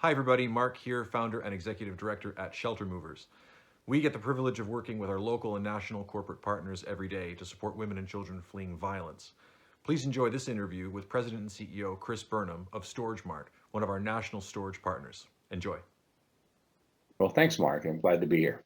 Hi, everybody. Marc here, founder and executive director at Shelter Movers. We get the privilege of working with our local and national corporate partners every day to support women and children fleeing violence. Please enjoy this interview with President and CEO Cris Burnam of StorageMart, one of our national storage partners. Enjoy. Well, thanks, Mark. I'm glad to be here.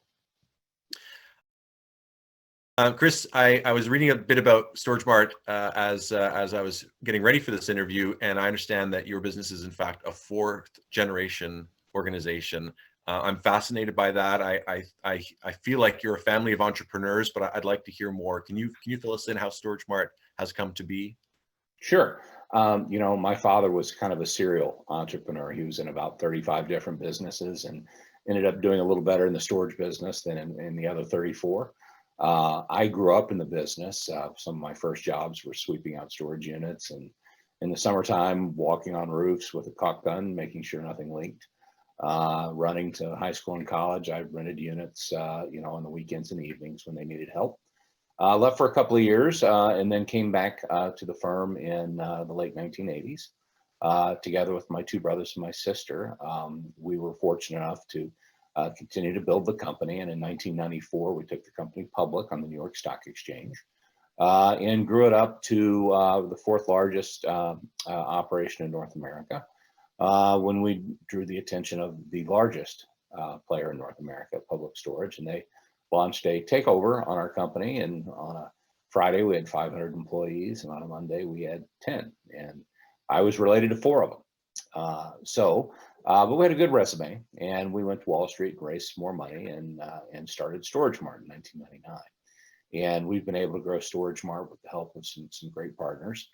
Cris, I was reading a bit about StorageMart as I was getting ready for this interview, and I understand that your business is in fact a fourth generation organization. I'm fascinated by that. I feel like you're a family of entrepreneurs, but I'd like to hear more. Can you fill us in how StorageMart has come to be? Sure. My father was kind of a serial entrepreneur. He was in about 35 different businesses and ended up doing a little better in the storage business than in the other 34. I grew up in the business. Some of my first jobs were sweeping out storage units and in the summertime, walking on roofs with a caulk gun, making sure nothing leaked. Running to high school and college, I rented units, on the weekends and evenings when they needed help. Left for a couple of years and then came back to the firm in the late 1980s, together with my two brothers and my sister. We were fortunate enough to continue to build the company. And in 1994, we took the company public on the New York Stock Exchange and grew it up to the fourth largest operation in North America when we drew the attention of the largest player in North America, Public Storage. And they launched a takeover on our company. And on a Friday, we had 500 employees. And on a Monday, we had 10. And I was related to four of them. But we had a good resume, and we went to Wall Street, raised some more money, and started StorageMart in 1999. And we've been able to grow StorageMart with the help of some great partners.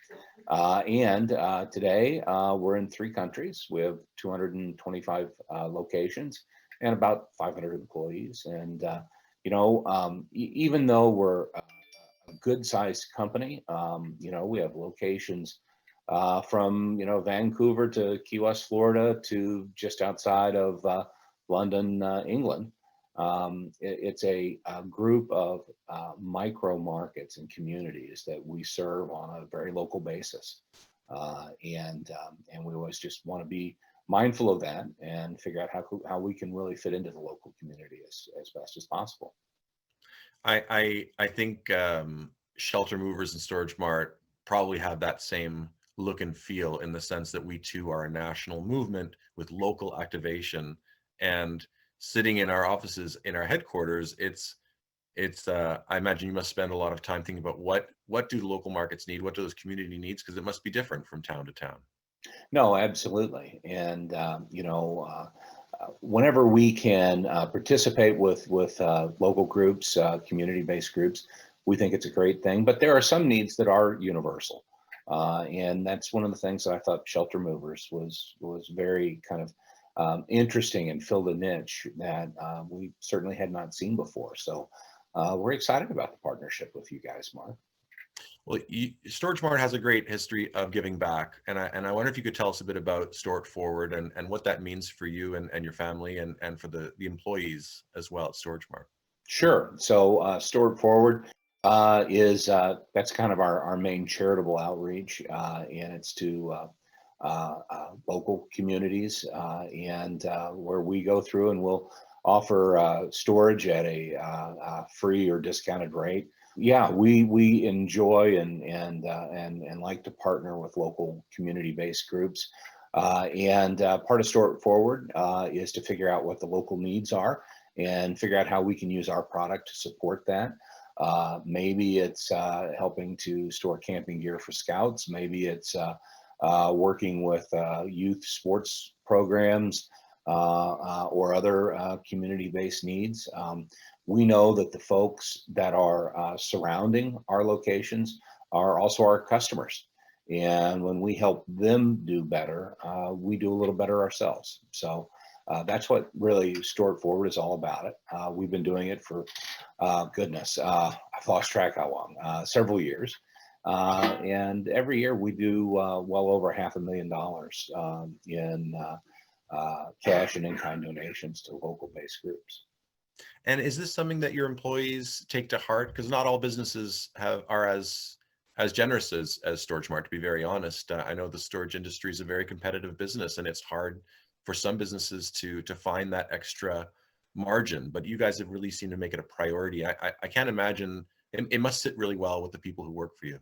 Today we're in 3 countries. We have 225 locations and about 500 employees. And even though we're a good-sized company, we have locations from Vancouver to Key West, Florida, to just outside of London, England. It's a group of micro markets and communities that we serve on a very local basis, and we always just want to be mindful of that and figure out how we can really fit into the local community as best as possible. I think Shelter Movers and StorageMart probably have that same look and feel, in the sense that we too are a national movement with local activation. And sitting in our offices in our headquarters, it's I imagine you must spend a lot of time thinking about what do the local markets need, what do those community needs, because it must be different from town to town. No, absolutely. And whenever we can participate with local groups, community-based groups, we think it's a great thing. But there are some needs that are universal. And that's one of the things that I thought Shelter Movers was very kind of interesting, and filled a niche that we certainly had not seen before. So we're excited about the partnership with you guys, Mark. Well, StorageMart has a great history of giving back, and I wonder if you could tell us a bit about Store It Forward and what that means for you and your family and for the employees as well at StorageMart. Sure. So Store It Forward is that's kind of our main charitable outreach, and it's to local communities, and where we go through and we'll offer storage at a free or discounted rate. Yeah, we enjoy and like to partner with local community-based groups, and part of Store It Forward is to figure out what the local needs are and figure out how we can use our product to support that. Maybe it's helping to store camping gear for scouts. Maybe it's working with youth sports programs or other community-based needs. We know that the folks that are surrounding our locations are also our customers. And when we help them do better, we do a little better ourselves. So that's what really Store It Forward is all about. We've been doing it for, goodness, I've lost track how long, several years. And every year we do well over $500,000 in cash and in-kind donations to local-based groups. And is this something that your employees take to heart? Because not all businesses are as generous as StorageMart, to be very honest. I know the storage industry is a very competitive business, and it's hard for some businesses to find that extra margin, but you guys have really seemed to make it a priority. I can't imagine it must sit really well with the people who work for you.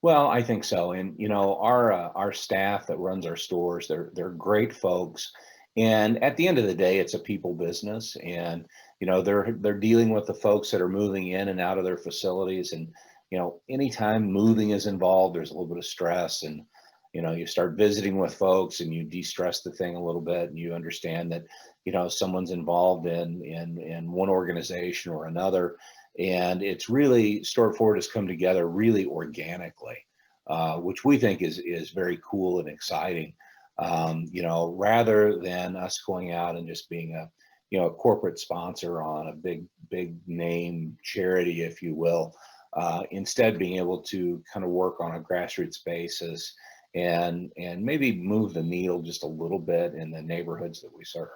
Well, I think so. And our staff that runs our stores, they're great folks. And at the end of the day, it's a people business. And they're dealing with the folks that are moving in and out of their facilities. And anytime moving is involved, there's a little bit of stress. And you start visiting with folks and you de-stress the thing a little bit, and you understand that someone's involved in one organization or another. And it's really, Store It Forward has come together really organically, which we think is very cool and exciting. Rather than us going out and just being a corporate sponsor on a big name charity, if you will, instead being able to kind of work on a grassroots basis and maybe move the needle just a little bit in the neighborhoods that we serve.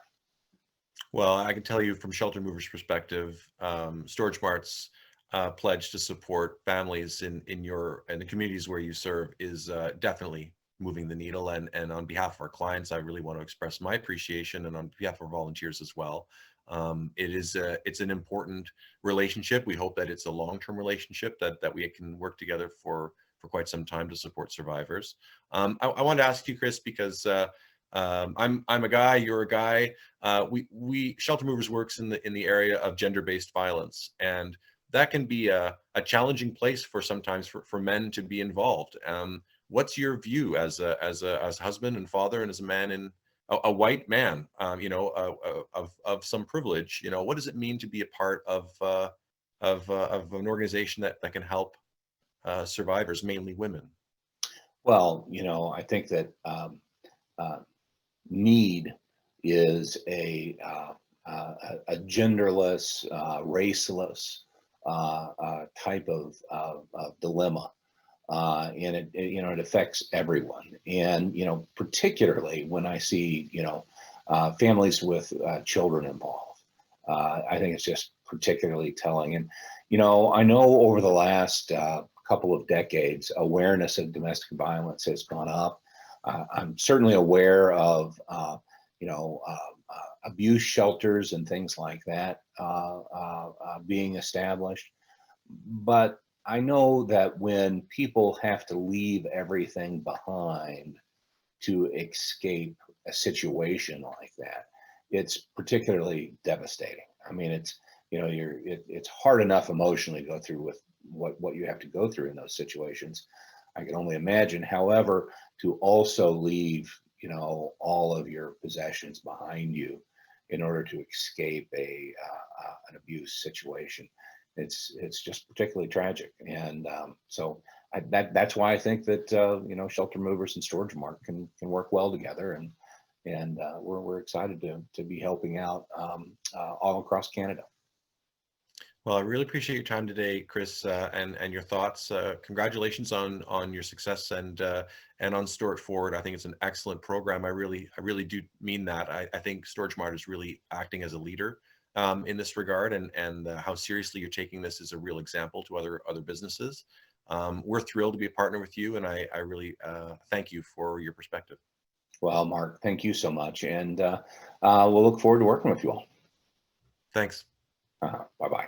Well, I can tell you from Shelter Movers' perspective, StorageMart's pledge to support families in the communities where you serve is definitely moving the needle. And on behalf of our clients, I really want to express my appreciation, and on behalf of our volunteers as well. It's an important relationship. We hope that it's a long-term relationship that we can work together for quite some time to support survivors. I wanted to ask you, Cris, because I'm a guy, you're a guy. We Shelter Movers works in the area of gender-based violence, and that can be a challenging place sometimes for men to be involved. What's your view as a husband and father, and as a man in a white man, of some privilege? What does it mean to be a part of an organization that can help survivors, mainly women? Well, I think that need is a genderless, raceless type of dilemma, and it affects everyone. And particularly when I see families with children involved, I think it's just particularly telling. And I know over the last couple of decades, awareness of domestic violence has gone up. I'm certainly aware of abuse shelters and things like that being established. But I know that when people have to leave everything behind to escape a situation like that, it's particularly devastating. I mean, it's it's hard enough emotionally to go through with what you have to go through in those situations. I can only imagine. However, to also leave all of your possessions behind you in order to escape an abuse situation, it's just particularly tragic. And that's why I think that Shelter Movers and StorageMart can work well together, and we're excited to be helping out all across Canada. Well, I really appreciate your time today, Cris, and your thoughts. Congratulations on your success and on Store It Forward. I think it's an excellent program. I really do mean that. I think StorageMart is really acting as a leader in this regard, and how seriously you're taking this is a real example to other businesses. We're thrilled to be a partner with you, and I really thank you for your perspective. Well, Mark, thank you so much, and we'll look forward to working with you all. Thanks. Bye-bye.